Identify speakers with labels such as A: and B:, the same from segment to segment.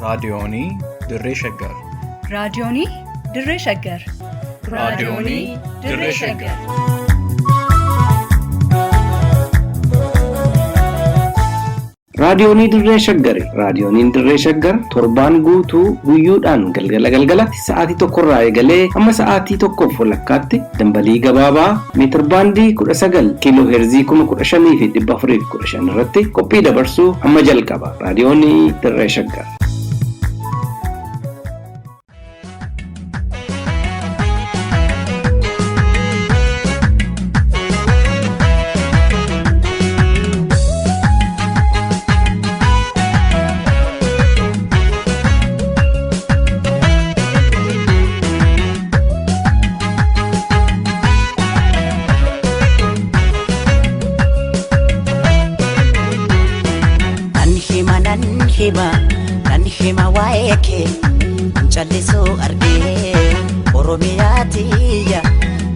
A: raadiyoonii Dirree Shaggar.
B: raadiyoonii Dirree Shaggar.
A: raadiyoonii Dirree Shaggar.
C: Raadiyoonii Dirree Shaggari. Raadiyooniin Dirree Shaggar torbaan guutuu guyyoodhaan galgalatti sa'aatii tokkorraa eegalee hamma sa'aatii tokkoof walakkaatti dambalii gabaabaa meetir baandii 19 kiiloo heerzii 15,415 irratti qophii dabarsuu hamma jalqaba. Raadiyoonii Dirree Shaggar.
D: Nan hima waa'ee kee callisuu argee Oromiyaa tiyya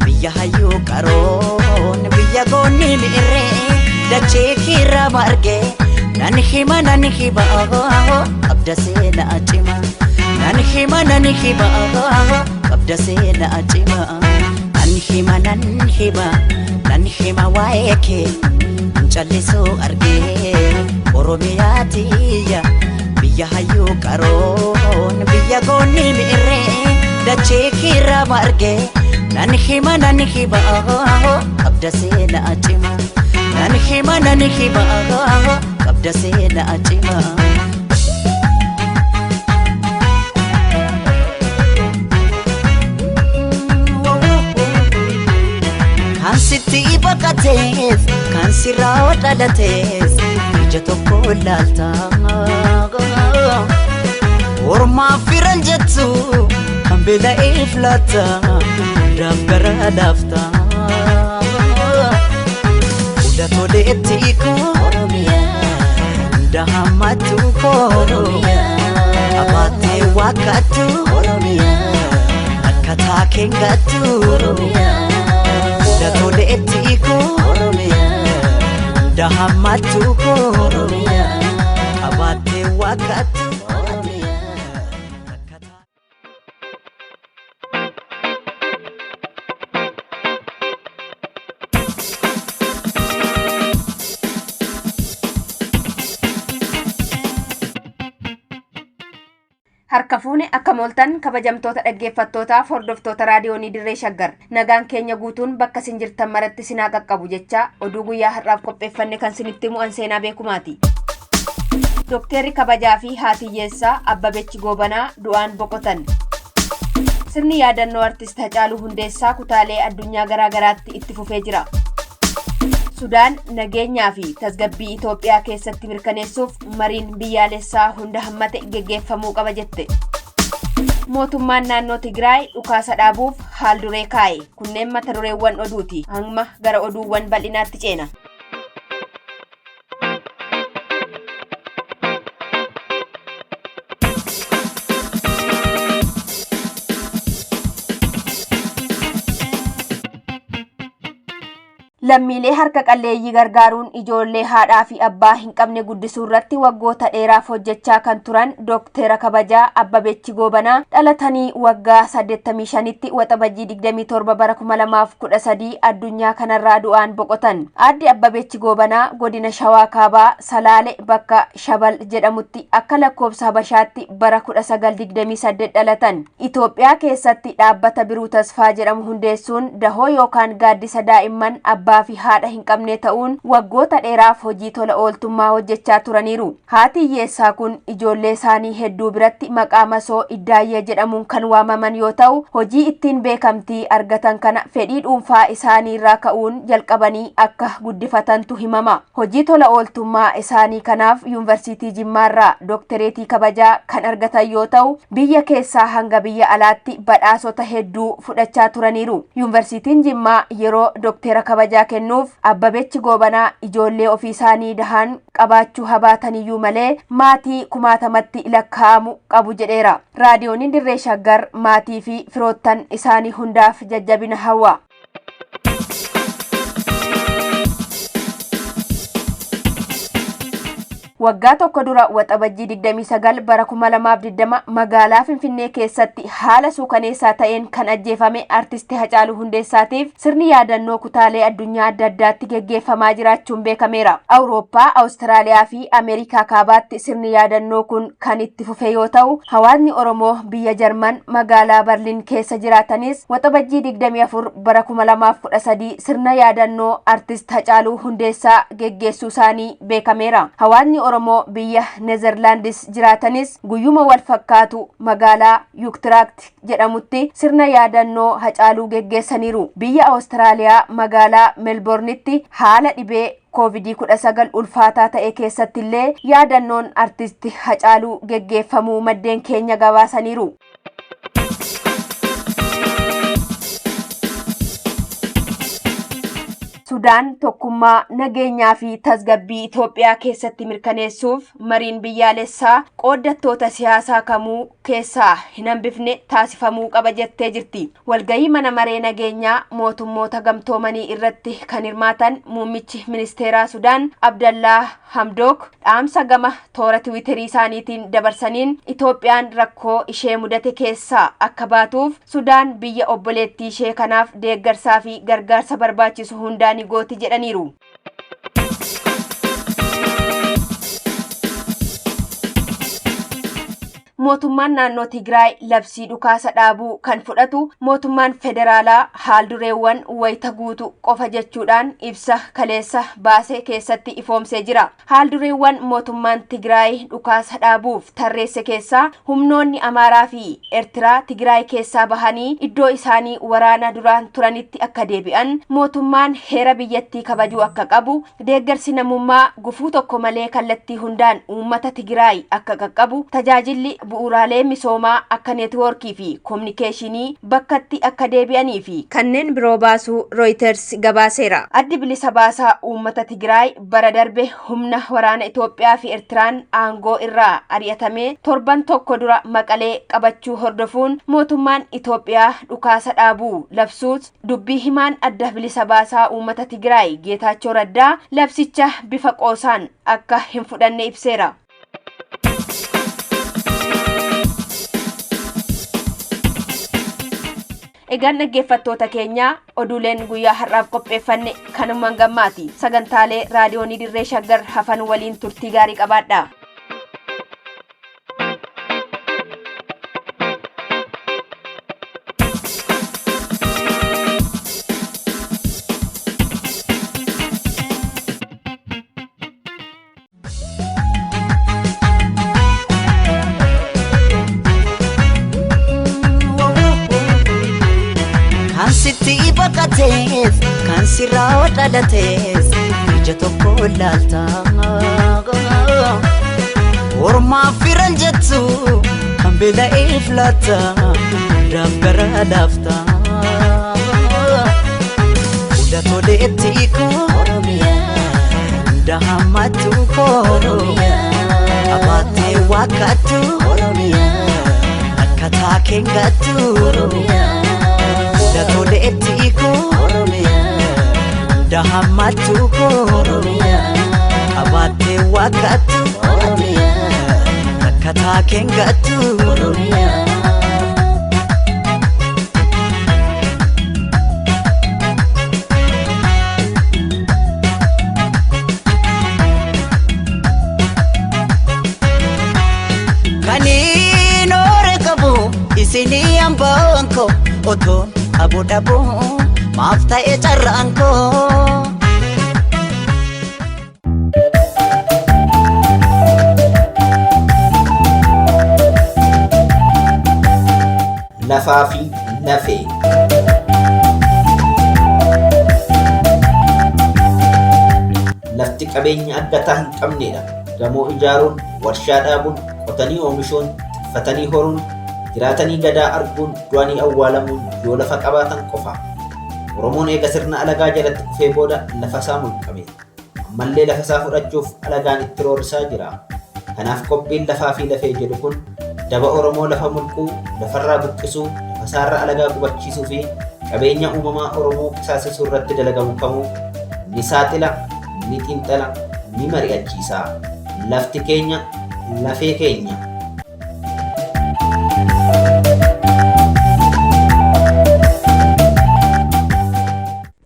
D: biyya hayyuu qaroon biyya goonni mi'irree dachee kiirra margee nan hima qabda seenaa cima nan hima qabda seenaa cima nan hima waa'ee kee callisuu argee Oromiyaa tiyya biyya hayyuu qaroon biyya goonni mi'irree dachee kiirra margee nan hima qabda seenaa cima nan hima qabda seenaa cima. Kan sitti baqatees kan sirraa dhalatees ija tokko laaltaa ormaa firan jettu kan beela'ee filata hundaaf gara laaftaa hunda toleetti koo hunda hammattu koo abaatee wakkattu akka taakeen gattu hunda toleetti koo hunda hammattu koo abaatee wakkattu.
E: Harka fuune akka mooltan kabajamtoota dhaggeeffattootaaf hordoftoota raadiyoonii Dirree Shaggar. Nagaan keenya guutuun bakka isin jirtan maratti sinaa qaqqabu jecha oduu guyyaa har'aaf qopheeffanne kan sinitti mu'an seenaa beekumaati. Dookterri kabajaa fi haatiyyeessaa Abbabechi Goobanaa du'aan boqotan. Sirni yaadannoo artist Hacaaluu Hundeessaa kutaalee addunyaa garaa garaatti itti fufee jira. Sudaan nageenyaa fi tasgabbii Itoophiyaa keessatti mirkaneessuuf mariin biyyaalessaa hunda hammate geggeeffamuu qaba jette. Mootummaan naannoo Tigraay dhukaasa dhaabuuf haal duree kaa'e. Kunneen mata dureewwan oduuti. Hamma gara oduuwwan bal'inaatti ceena. Lammiilee harka qalleeyyii gargaaruun ijoollee haadhaa fi abbaa hin qabne guddisuu irratti waggoota dheeraaf hojjechaa kan turan Dooktera kabajaa Abbabechi Goobanaa dhalatanii waggaa 85tti waxabajjii 27 bara 2013 addunyaa kanarraa du'aan boqotan. Aadde Abbabechi Goobanaa godina Shawaa Kaabaa Salaale bakka Shabal jedhamutti akka lakkoofsa Habashaatti bara 1928 dhalatan. Itoophiyaa keessatti dhaabbata Biruu Tasfaa jedhamu hundeessuun dahoo yookaan gaaddisa daa'imman abbaa fi haadha hin qabne ta'uun waggoota dheeraaf hojii tola ooltummaa hojjechaa turaniiru. Haatiyyeessaa kun ijoollee isaanii hedduu biratti maqaa masoo Iddaayyee jedhamuun kan waamaman yoo ta'u, hojii ittiin beekamtii argatan kana fedhii dhuunfaa isaanii irraa ka'uun jalqabanii akka guddifatantu himama. Hojii tola ooltummaa isaanii kanaaf yuunivarsiitii Jimmaarraa dooktereetii kabajaa kan argatan yoo ta'u, biyya keessaa hanga biyya alaatti badhaasota hedduu fudhachaa turaniiru. Yuunivarsiitiin Jimmaa yeroo dooktera kabajaa kennuuf Abbabechi Goobanaa ijoollee ofii isaanii dahan qabaachuu habaataniyyuu malee maatii kumaatamatti lakkaa'amu qabu jedheera. Raadiyooniin Dirree Shaggar maatii fi firoottan isaanii hundaaf jajjabina hawwa. waggaa tokko dura waxabajjii 29 bara 2020 magaalaa Finfinnee keessatti haala suukaneessaa ta'een kan ajjeefame artistii Hacaaluu Hundeessaatiif sirni yaadannoo kutaalee addunyaa adda addaatti geggeeffamaa jiraachuun beekameera. Awurooppaa, Awustiraaliyaa fi Ameerikaa kaabaatti sirni yaadannoo kun kan itti fufe yoo ta'u, hawaasni Oromoo biyya Jarman magaalaa Berliin keessa jiraatanis waxabajjii 24 bara 2013 sirna yaadannoo artist Hacaaluu Hundeessaa geggeessuu isaanii beekameera. Hawaasni Oromoo biyya Neezerlaandis jiraatanis guyyuma wal fakkaatu magaalaa Yuktiraakt jedhamutti sirna yaadannoo Hacaaluu geggeessaniiru. Biyya Awustiraaliyaa magaalaa Melbournitti haala dhibee COVID-19 ulfaataa ta'e keessatti illee yaadannoon artisti Hacaaluu geggeeffamuu maddeen keenya gabaasaniiru. Sudaan tokkummaa nageenyaa fi tasgabbii Itoophiyaa keessatti mirkaneessuuf mariin biyyaalessaa qooddattoota siyaasaa kamuu keessaa hin hambifne taasifamuu qaba jettee jirti. Walgahii mana maree nageenyaa mootummoota gamtoomanii irratti kan hirmaatan muummichi ministeeraa Sudaan Abdallaa Hamdook dhaamsa gama toora Tiwiiterii isaaniitiin dabarsaniin Itoophiyaan rakkoo ishee mudate keessaa akka baatuuf Sudaan biyya obboleettii ishee kanaaf deeggarsaa fi gargaarsa barbaachisu hundaan gooti jedhaniiru. Mootummaan naannoo Tigraay labsii dhukaasa dhaabuu kan fudhatu mootummaan federaalaa haaldureewwan wayita guutu qofa jechuudhaan ibsa kaleessa baasee keessatti ifoomsee jira. Haaldureewwan mootummaan Tigraay dhukaasa dhaabuuf tarreesse keessaa humnoonni Amaaraa fi Eertiraa Tigraay keessaa bahanii iddoo isaanii waraana duraan turanitti akka deebi'an, mootummaan heera biyyattii kabajuu akka qabu, deeggarsi namummaa gufuu tokko malee kallattii hundaan uummata Tigraay akka qaqqabu, tajaajilli bu'uuraalee misoomaa akka neetwoorkii fi koominikeeshinii bakkatti akka deebi'anii fi kanneen biroo baasuu Reuters gabaaseera. Addi bilisa baasaa uummata Tigraay bara darbe humna waraana Itoophiyaa fi Eertiraan aangoo irraa ari'atamee torban tokko dura Maqalee qabachuu hordofuun mootummaan Itoophiyaa dhukaasa dhaabuu labsuus dubbii himaan adda bilisa baasaa uummata Tigraay Geetaachoo Raddaa labsicha bifa qoosaan akka hin fudhanne ibseera. Egaan dhaggeeffattoota keenya oduuleen guyyaa har'aaf qopheeffanne kanumaan gammaati. Sagantaalee raadiyoonii Dirree Shaggar hafan waliin turtii gaarii qabaadha.
D: Kan sirraa dhalatees ija tokko ilaalta. Ormaaf firan jettu kan beela'eef laata hundaaf gara laafta. Hunda toleetti koo hunda hammattu koo abaatee wakkattu akkataa keengattu. Toleetti koo dahamatu koo abaatee wakkattu akkataa keengattu. Kaniin oore qabu isinii hambaan koo otoon abu dhabu maaf ta'e carraan koo.
F: Lafaa fi lafee. Lafti qabeenya addataa hin qabnedha. Gamoo ijaaruun, warshaa dhaabuun, qotanii oomishuun, xiffatanii horuun, jiraatanii gadaa arguun, du'anii awwaalamuun yoo lafa qabaatan qofa. Oromoon eega sirna alagaa jalatti kufee booda lafa isaa mulqame. Ammallee lafa isaa fudhachuuf alagaan itti roorrisaa jira. Kanaaf qophiin lafaa fi lafee jedhu kun daba Oromoo lafa mulquu, lafarraa buqqisuu, lafa isaarra alagaa qubachiisuu fi qabeenya uumamaa Oromoo qisaasisuu irratti dalagamu kamuu ni saaxila, ni xiinxala, ni mari'achiisa. lafti keenya lafee keenya.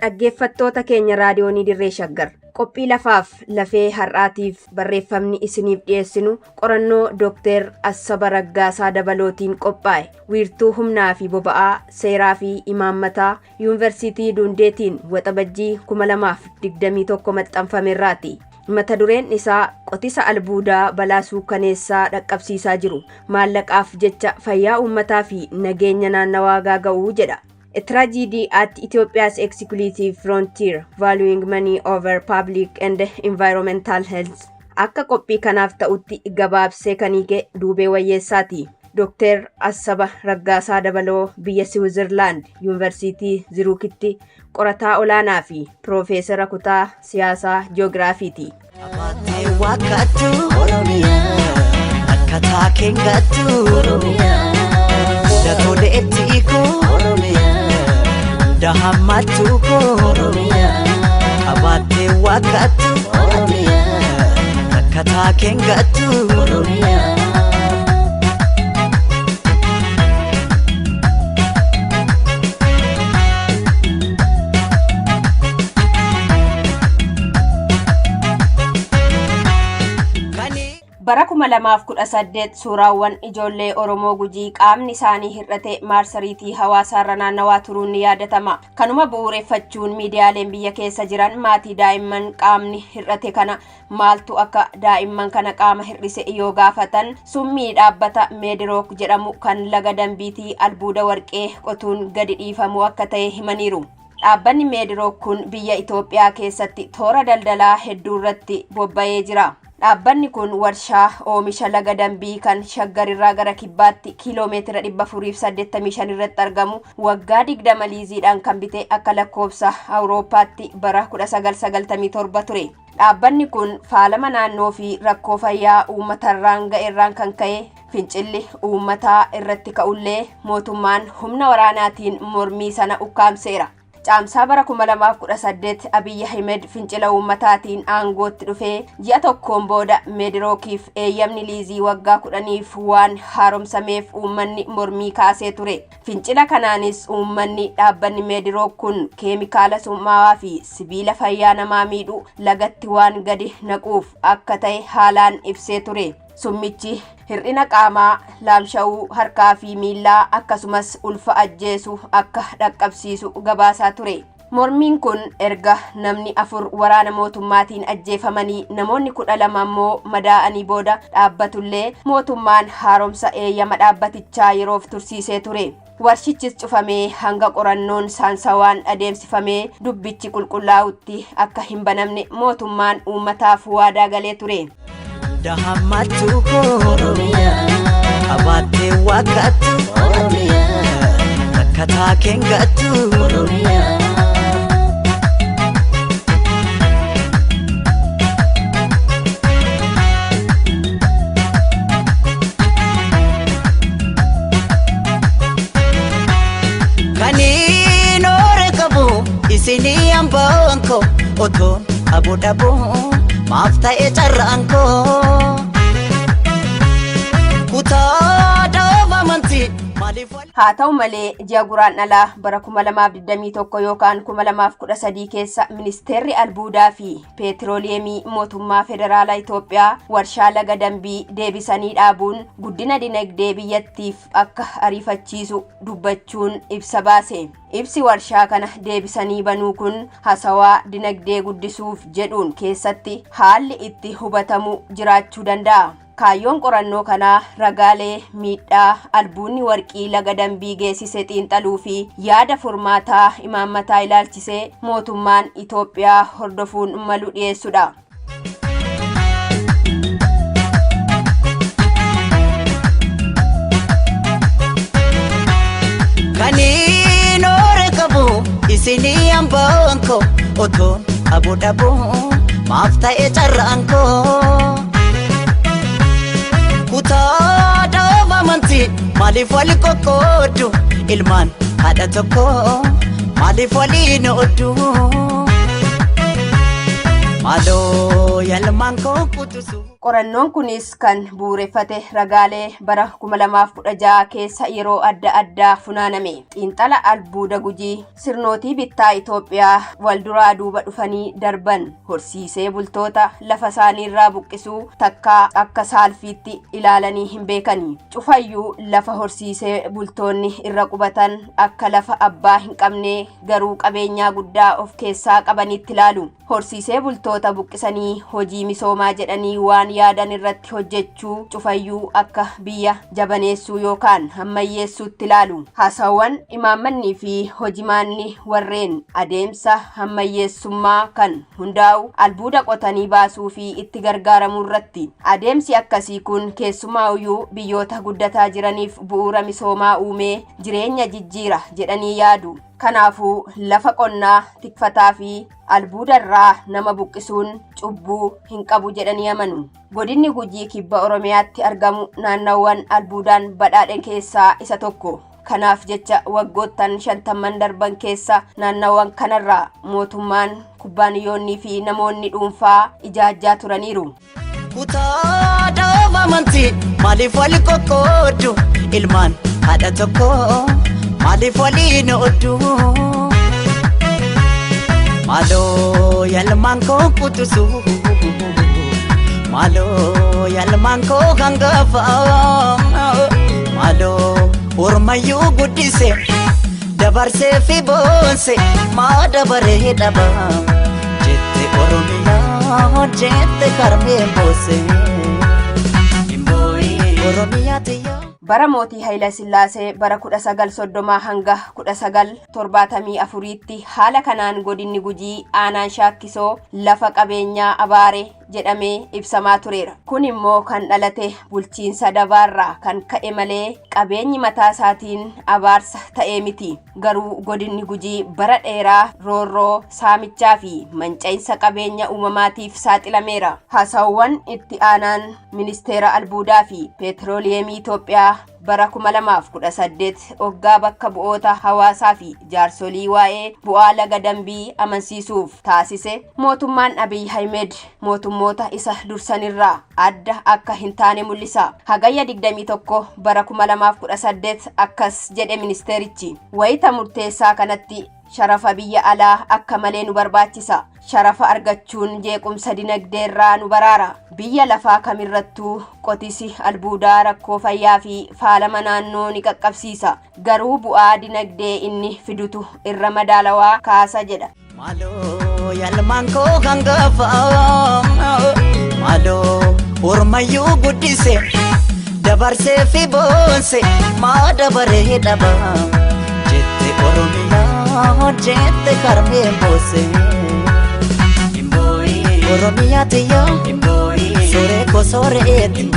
E: Dhaggeeffattoota keenya raadiyoonii Dirree Shaggar qophii lafaaf lafee har'aatiif barreeffamni isiniif dhiyeessinu qorannoo Dookter Assaba Raggaasaa Dabalootiin qophaa'e wiirtuu humnaa fi boba'aa seeraa fi imaammataa yuunivarsiitii Dundeetiin waxabajjii 2021 maxxanfameerraati. Mata dureen isaa qotisa albuudaa balaa suukaneessaa dhaqqabsiisaa jiru maallaqaaf jecha fayyaa uummataa fi nageenya naannawaa gaaga'uu jedha. A tragedy at Ethiopia's exclusive frontier, valuing money over public and environmental health. Akka qophii kanaaf ta'utti gabaabsee kan hiike Duubee Wayyeessaati. Dookter Assaba Raggaasaa Dabaloo biyya Siwiizerlaand Yuunivarsiitii Ziruukitti qorataa olaanaa fi Piroofeesara kutaa siyaasaa Ji'oogiraafiiti.
D: Abaatee waaqattu Oromiyaa akkataa keengattu Oromiyaa datoole ettiiko Oromiyaa dahammatu Oromiyaa abaatee waaqattu Oromiyaa akkataa keengattu Oromiyaa.
E: Bara 2018 suuraawwan ijoollee Oromoo Gujii qaamni isaanii hir'ate maarsariitii hawaasaarra naannawaa turuun ni yaadatama. Kanuma bu'uureffachuun miidiyaaleen biyya keessa jiran maatii daa'imman qaamni hir'ate kana maaltu akka daa'imman kana qaama hir'ise yoo gaafatan summii dhaabbata Meedirook jedhamu kan laga Dambiitii albuuda warqee qotuun gadi dhiifamu akka ta'e himaniiru. Dhaabbanni Meedirook kun biyya Itoophiyaa keessatti toora daldalaa hedduu irratti bobba'ee jira. Dhaabbanni kun warshaa oomisha laga Dambii kan Shaggar irraa gara kibbaatti kiiloomeetira 485 irratti argamu waggaa 20 liiziidhaan kan bite akka lakkoofsa Awurooppaatti bara 1997 ture. Dhaabbanni kun faalama naannoo fi rakkoo fayyaa uummatarraan ga'eerraan kan ka'e fincilli uummataa irratti ka'ullee mootummaan humna waraanaatiin mormii sana ukkaamseera. Caamsaa bara 2018 Abiy Ahmed fincila uummataatiin aangootti dhufee ji'a tokkoon booda Meedirookiif eeyyamni liizii waggaa 10f waan haaromsameef uummanni mormii kaasee ture. Fincila kanaanis uummanni dhaabbanni Meedirook kun keemikaala summaawaa fi sibiila fayyaa namaa miidhu lagatti waan gadi naquuf akka ta'e haalaan ibsee ture. Summichi hir'ina qaamaa, laamsha'uu harkaa fi miillaa akkasumas ulfa ajjeesu akka dhaqqabsiisu gabaasaa ture. Mormiin kun erga namni 4 waraana mootummaatiin ajjeefamanii namoonni 12 immoo madaa'anii booda dhaabbatullee mootummaan haaromsa eeyyama dhaabbatichaa yeroof tursiisee ture. Warshichis cufamee hanga qorannoon saansawaan adeemsifamee dubbichi qulqullaa'utti akka hin banamne mootummaan uummataaf waadaa galee ture.
D: Dahammatu Oromiyaa abaatee waaqattu Oromiyaa akkataa keengattu Oromiyaa. Kaniin oore qabu isinii amboonko otoon aboo dhaboo. Maaf ta'e carraanko kutaa dhaabamanti maaliif
E: haa ta'u malee ji'a guraandhalaa bara 2021 yookaan 2013 keessa ministeerri albuudaa fi peetirooliyemii mootummaa federaalaa Itoophiyaa warshaa laga Dambii deebisanii dhaabuun guddina dinagdee biyyattiif akka ariifachiisu dubbachuun ibsa baase. Ibsi warshaa kana deebisanii banuu kun hasawaa dinagdee guddisuuf jedhuun keessatti haalli itti hubatamu jiraachuu danda'a. Kaayyoon qorannoo kanaa ragaalee miidhaa albuunni warqii laga Dambii geessise xiinxaluu fi yaada furmaataa imaammataa ilaalchisee mootummaan Itoophiyaa hordofuun malu dhiyeessudha.
D: Kaniin oore qabu isinii amboonko otoon aboo dhaboo maaf ta'e carraanko. Kutaa dhaabamanti maaliif wali qoqqoodu ilmaan haadha tokko maaliif waliin ooddu maaloo yaalmaan koo kutusu.
E: Qorannoon kunis kan bu'uureffate ragaalee bara 2016 keessa yeroo adda addaa funaaname. Xiinxala albuuda Gujii sirnootii bittaa Itoophiyaa wal duraa duuba dhufanii darban horsiisee bultoota lafa isaaniirraa buqqisuu takkaa akka saalfiitti ilaalanii hin beekani. Cufayyuu lafa horsiisee bultoonni irra qubatan akka lafa abbaa hin qabne garuu qabeenyaa guddaa of keessaa qabanitti ilaalu. Horsiisee bultoota buqqisanii hojii misoomaa jedhanii waan yaadan irratti hojjechuu cufayyuu akka biyya jabaneessuu yookaan hammayyeessuutti ilaalu. Haasawwan imaammannii fi hojimaanni warreen adeemsa hammayyeessummaa kan hundaa'u albuuda qotanii baasuu fi itti gargaaramuu irratti. Adeemsi akkasii kun keessumaayyuu biyyoota guddataa jiraniif bu'uura misoomaa uumee jireenya jijjiira jedhanii yaadu. Kanaafuu lafa qonnaa tikfataa fi albuudarraa nama buqqisuun cubbuu hin qabu jedhanii amanu. Godinni Gujii kibba Oromiyaatti argamu naannawwan albuudaan badhaadhe keessaa isa tokko. Kanaaf jecha waggoottan 50 darban keessa naannawwan kanarraa mootummaan, kubbaaniyyoonnii fi namoonni dhuunfaa ijaajjaa turaniiru.
D: Kutaa dhaaba amantii maaliif wal qoqqoodu ilmaan haadha tokko maaliif waliin ooddu maaloo yaalmaan koo kutusu maaloo yaalmaan koo hangafa maaloo ormayyuu guddise dabarsee fi boonse maa dabaree dhaba jette Oromiyaa jette karmee boose Oromiyaa tiyya.
E: Bara mootii Haayila Sillaasee bara 1930 hanga 1974tti haala kanaan godinni Gujii aanaan Shaakkisoo lafa qabeenyaa abaare jedhamee ibsamaa tureera. Kun immoo kan dhalate bulchiinsa dabaarraa kan ka'e malee qabeenyi mataa isaatiin abaarsa ta'ee miti. Garuu godinni Gujii bara dheeraa roorroo, saamichaa fi manca'insa qabeenya uumamaatiif saaxilameera. Haasawwan itti aanaan ministeera albuudaa fi peetrooliyeemii Itoophiyaa bara 2018 waggaa bakka bu'oota hawaasaa fi jaarsolii waa'ee bu'aa laga dambii amansiisuuf taasise mootummaan Abiy Ahmed mootummoota isa dursanirraa adda akka hin taane mul'isa. Hagayya 21 bara 2018 akkas jedhe ministeerichi. Wayita murteessaa kanatti sharafa biyya alaa akka malee nu barbaachisa. Sharafa argachuun jeequmsa dinagdeerraa nu baraara. Biyya lafaa kamirrattuu qotisi albuudaa rakkoo fayyaa fi faalama naannoo ni qaqqabsiisa. Garuu bu'aa dinagdee inni fidutu irra madaalawaa kaasa jedha.
D: Maaloo yaalmaan koo hangafa maaloo ormayyuu guddise dabarsee fi boonse maa dabaree dhaba jette Oromiyaa jette karmee boose Oromiyaa tiyya sore ko soreeti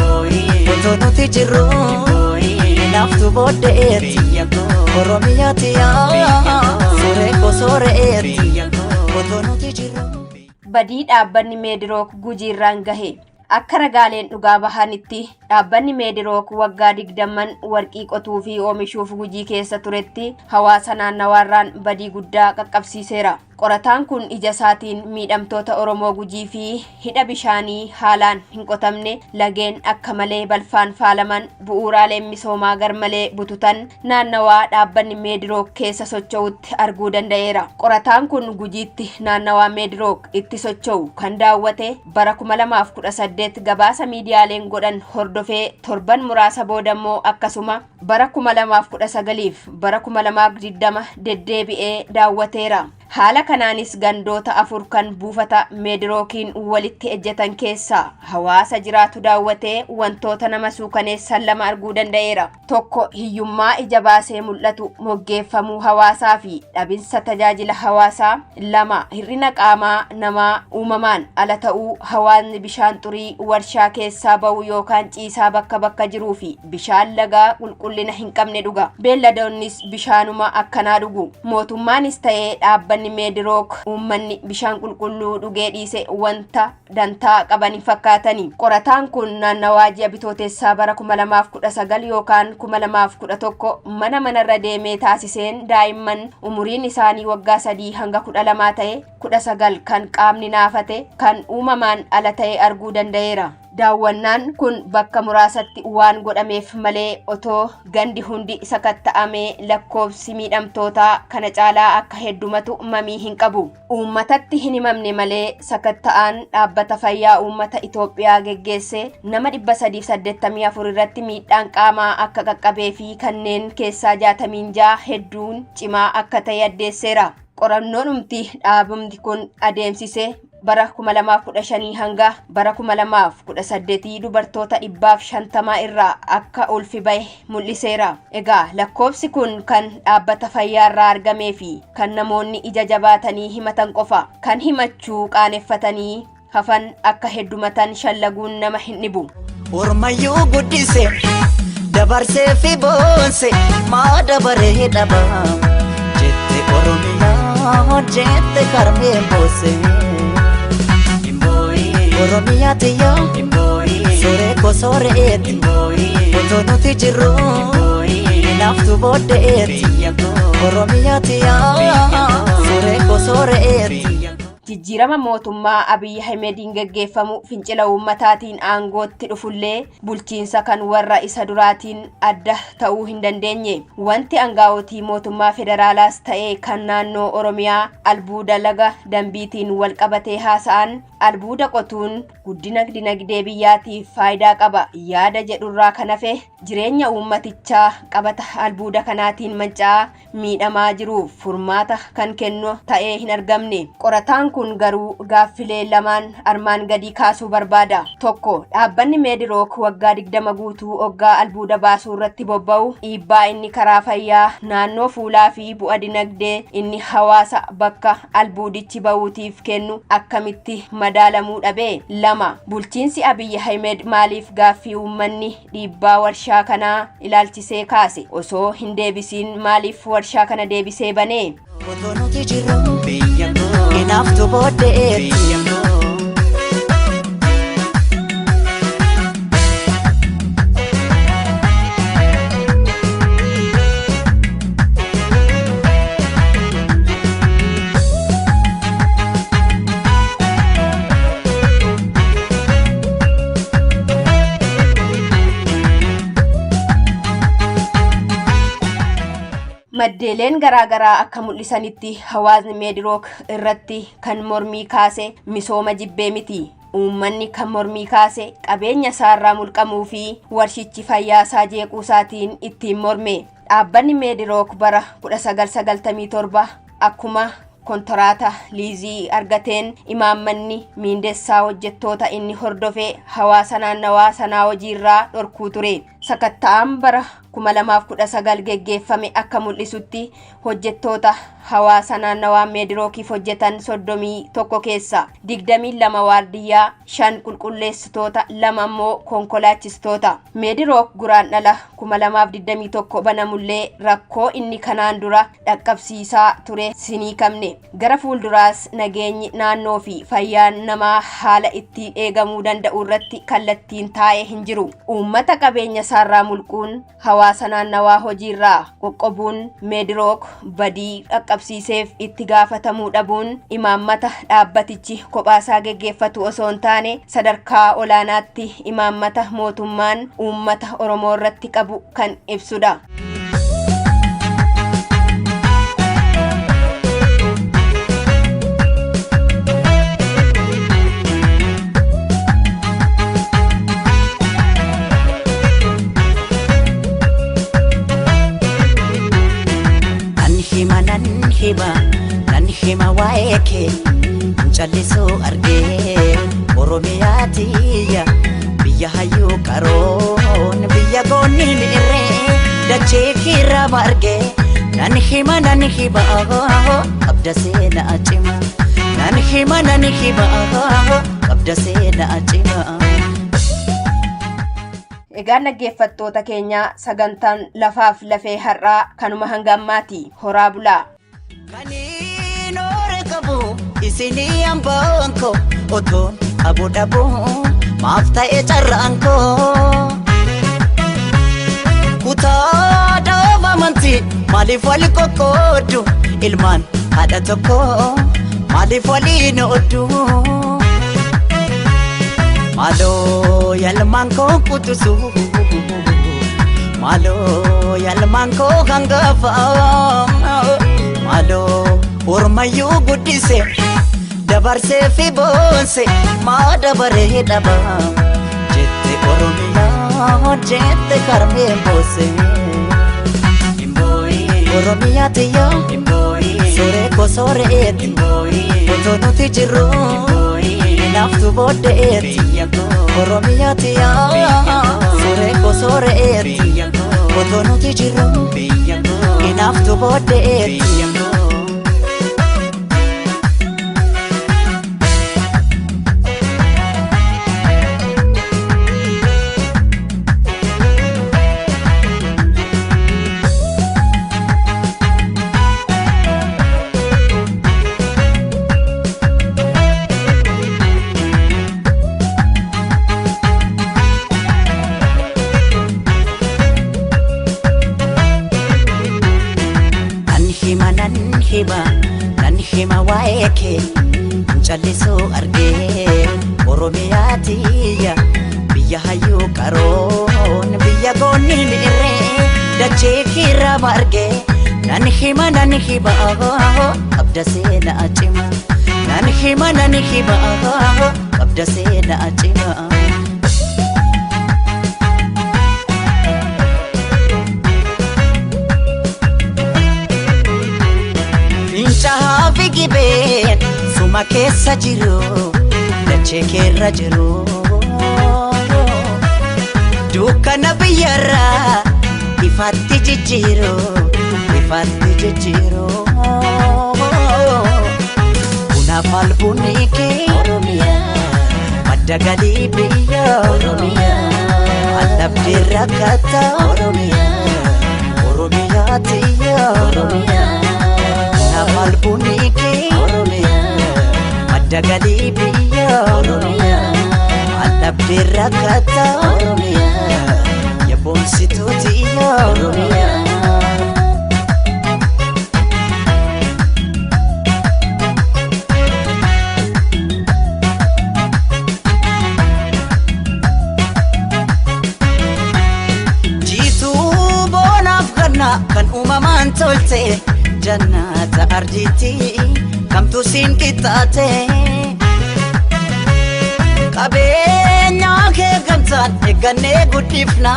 D: otoo nuti jirru naaftu booddeeti Oromiyaa tiyya sore ko soreeti otoo nuti jirru.
E: Badii dhaabbanni Meedirook Gujiirraan gahe. Akka ragaaleen dhugaa bahanitti dhaabbanni Meedirook waggaa 20 warqii qotuu fi oomishuuf Gujii keessa turetti hawaasa naannawaarraan badii guddaa qaqqabsiiseera. Qorataan kun ija isaatiin miidhamtoota Oromoo Gujii fi hidha bishaanii haalaan hin qotamne lageen akka malee balfaan faalaman bu'uuraaleen misoomaa garmalee bututan naannawaa dhaabbanni Meedirook keessa socho'utti arguu danda'eera. Qorataan kun Gujiitti naannawaa Meedirook itti socho'u kan daawwate bara 2018 gabaasa miidiyaaleen godhan hordofee torban muraasa boodammoo akkasuma bara 2019 fi bara 2020 deddeebi'ee daawwateera. Haala kanaanis gandoota 4 kan buufata Meedirookiin walitti ejjetan keessaa hawaasa jiraatu daawwatee wantoota nama suukaneessan lama arguu danda'eera. Tokko hiyyummaa ija baasee mul'atu moggeeffamuu hawaasaa fi dhabinsa tajaajila hawaasaa. 2 hir'ina qaamaa namaa uumamaan ala ta'uu hawaasni bishaan xurii warshaa keessaa ba'u yookaan ciisaa bakka jiruu fi bishaan lagaa qulqullina hin qabne dhuga. Beelladoonnis bishaanuma akkanaa dhugu. Mootummaanis ta'ee dhaabbanni Meedirook uummanni bishaan qulqulluu dhugee dhiise wanta dantaa qaban fakkaatani. Qorataan kun naannawaa ji'a bitootessaa bara 2019 yookaan 2011 manarra deemee taasiseen daa'imman umuriin isaanii waggaa 3 hanga 12 ta'e 19 kan qaamni naafate kan uumamaan ala ta'e arguu danda'eera. Daawwannaan kun bakka muraasatti waan godhameef malee otoo gandi hundi sakatta'amee lakkoofsi miidhamtootaa kana caalaa akka heddumatu mamii hin qabu. Uummatatti hin himamne malee sakatta'aan dhaabbata fayyaa uummata Itoophiyaa geggeesse nama 384 irratti miidhaan qaamaa akka qaqqabee fi kanneen keessaa 66 hedduun cimaa akka ta'e addeesseera. Qorannoon dhaabamni kun adeemsise bara 2015 hanga bara 2018 dubartoota 150 irraa akka ulfi bahe mul'iseera. Egaa lakkoofsi kun kan dhaabbata fayyaa irraa argamee fi kan namoonni ija jabaatanii himatan qofa. Kan himachuu qaaneffatanii hafan akka heddumatan shallaguun nama hin dhibu.
D: Ormayyuu guddise dabarsee fi boonse maa dabaree dhaba jette Oromiyaa jette karmee boose. Oromiyaa tiyya sore ko soreeti otoo nuti jirru naaftu booddeeti. Oromiyaa tiyya sore ko soreeti.
E: Jijjiirama mootummaa Abiy Ahmediin geggeeffamu fincila uummataatiin aangootti dhufullee bulchiinsa kan warra isa duraatiin adda ta'uu hin dandeenye. Wanti aangaa'otii mootummaa federaalaas ta'ee kan naannoo Oromiyaa albuuda laga dambiitiin wal qabatee haasa'an albuuda qotuun guddina dinagdee biyyaatiif faayidaa qaba yaada jedhurraa kan hafe jireenya uummatichaa qabata albuuda kanaatiin manca'aa miidhamaa jiruuf furmaata kan kennu ta'ee hin argamne. Qorataan kun garuu gaaffilee lamaan armaan gadii kaasuu barbaada. Tokko, dhaabbanni Meedirook waggaa 20 guutuu waggaa albuuda baasuu irratti bobba'u dhiibbaa inni karaa fayyaa naannoo fuulaa fi bu'a dinagdee inni hawaasa bakka albuudichi ba'uutiif kennu akkamitti madaalamuu dhabe. Lama, bulchiinsi Abiy Ahmed maaliif gaaffii uummanni dhiibbaa warshaa kanaa ilaalchisee kaase osoo hin deebisiin maaliif warshaa kana deebisee bane?
D: Otoo nuti jirru inaaftu booddeeti.
E: Maddeeleen garaagaraa akka mul'isanitti hawaasni Meedirook irratti kan mormii kaase misooma jibbee miti. Uummanni kan mormii kaase qabeenya isaarraa mulqamuu fi warshichi fayyaa isaa jeequu isaatiin ittiin morme. Dhaabbanni Meedirook bara 1997 akkuma kontiraata liizii argateen imaammanni miindessaa hojjettoota inni hordofee hawaasa naannawaa sanaa hojiirraa dhorkuu ture. Sakatta'aan bara 2019 geggeeffame akka mul'isutti hojjettoota hawaasa naannawaa Meedirookiif hojjetan 31 keessa 22 waardiyyaa, 5 qulqulleessitoota, 2 immoo konkolaachistoota. Meedirook guraandhala 2021 banamullee rakkoo inni kanaan dura dhaqqabsiisaa ture sinii qabne. Gara fuulduraas nageenyi naannoo fi fayyaan namaa haala itti eegamuu danda'u irratti kallattiin taa'ee hin jiru. Uummata qabeenya isaarraa mulquun hawaasa naannawaa hojiirraa qoqqobuun Meedirook badii dhaqqabsiiseef itti gaafatamuu dhabuun imaammata dhaabbatichi kophaasaa geggeeffatu osoo hin taane sadarkaa olaanaatti imaammata mootummaan uummata Oromoo irratti qabu kan ibsudha.
D: Nan hima waa'ee kee callisuu argee Oromiyaa tiyya biyya hayyuu qaroon biyya goonni miirree dachee kiirraa margee nan hima qabda seenaa cima nan hima qabda seenaa cima.
E: Egaan dhaggeeffattoota keenya sagantaan lafaaf lafee har'aa kanuma hanga ammaati. Horaa bulaa.
D: Kaniin ore qabu isinii hambaan koo otoon aboo dhaboo maaf ta'e carraan koo kutaa dhaaba amantii maaliif wali qoqqoodu ilmaan haadha tokko maaliif waliin ooddu Malo yalman ko kutusu Malo yalman ko hangafa Malo ormayu guddise dabarse fi bonse ma dabare daba jette oromiya jette karme bose Oromiya tiya sore ko sore et otono tijiru naftu bode et Oromiya tiya sore ko sore et otono tijiru naftu bode et nan hima waeke nchallisu arge Oromiyaa tiyya biyya hayyuu qaroon biyya goonni irre dachee kirra marge nan hima qabda seenaa cima nan hima qabda seenaa cima Fincaa'aa fi gibeen suma keessa jiru dachee keerra jiru dukkana biyyarraa ifaatti jijjiiru Kunaaf albunni kee madda galii biyya allabdii rakkata Oromiyaa tiyya albunni kee madda galii biyya allabdii rakkata yaboomsituu tiyya jiituu boonaaf ganna kan uumamaan tolte jannata arjiti kamtu siin qixxaate qabeenya kee gamtaan eeggannee guddifna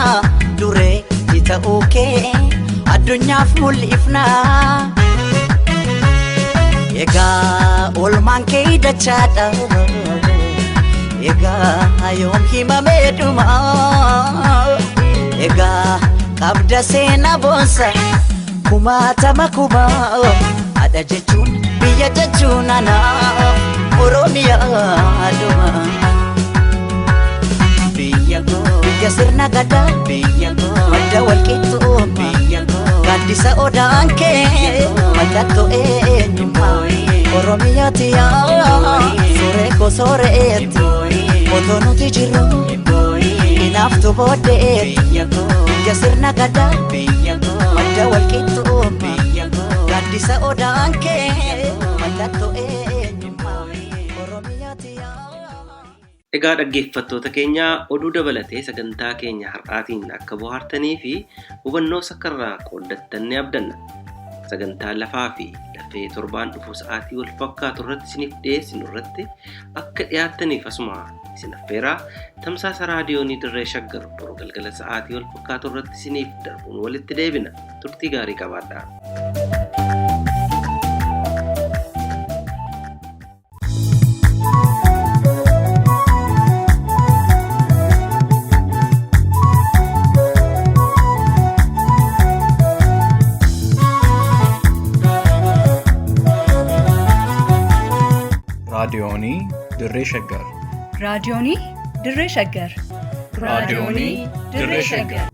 D: duree ta'uu kee addunyaaf mul'ifna egaa olmaan kee dachaadha egaa yoom himamee dhuma egaa qabda seenaa boonsa kumaatama ada jechuun biyya jechuun ana Oromiyaa dhuma biyya sirna gadaa madda walqixxuu gaaddisa odaan kee mallattoo eenyummaa Oromiyaa tiyaa sore ko soreet otoo nuti jirru inaaftu booddeet biyya sirna gadaa madda walqixxuu gaaddisa odaan kee mallattoo eenyummaa Oromiyaa tiyaa.
C: Egaa dhaggeeffattoota keenya oduu dabalatee sagantaa keenya har'aatiin akka bohaartanii fi hubannoo sakkarraa qooddattan ni abdanna. Sagantaa lafaa fi lafee torbaan dhufu sa'aatii wal fakkaatu irratti isiniif dhiyeessinu irratti akka dhiyaattaniif asuma isin affeeraa tamsaasa raadiyoonii dirree shaggar boruu galgala sa'aatii wal fakkaatu irratti isiniif darbuun walitti deebina. Turtii gaarii qabaadhaa.
A: raadiyoonii dirree shaggar
B: raadiyoonii dirree shaggar
A: raadiyoonii dirree shaggar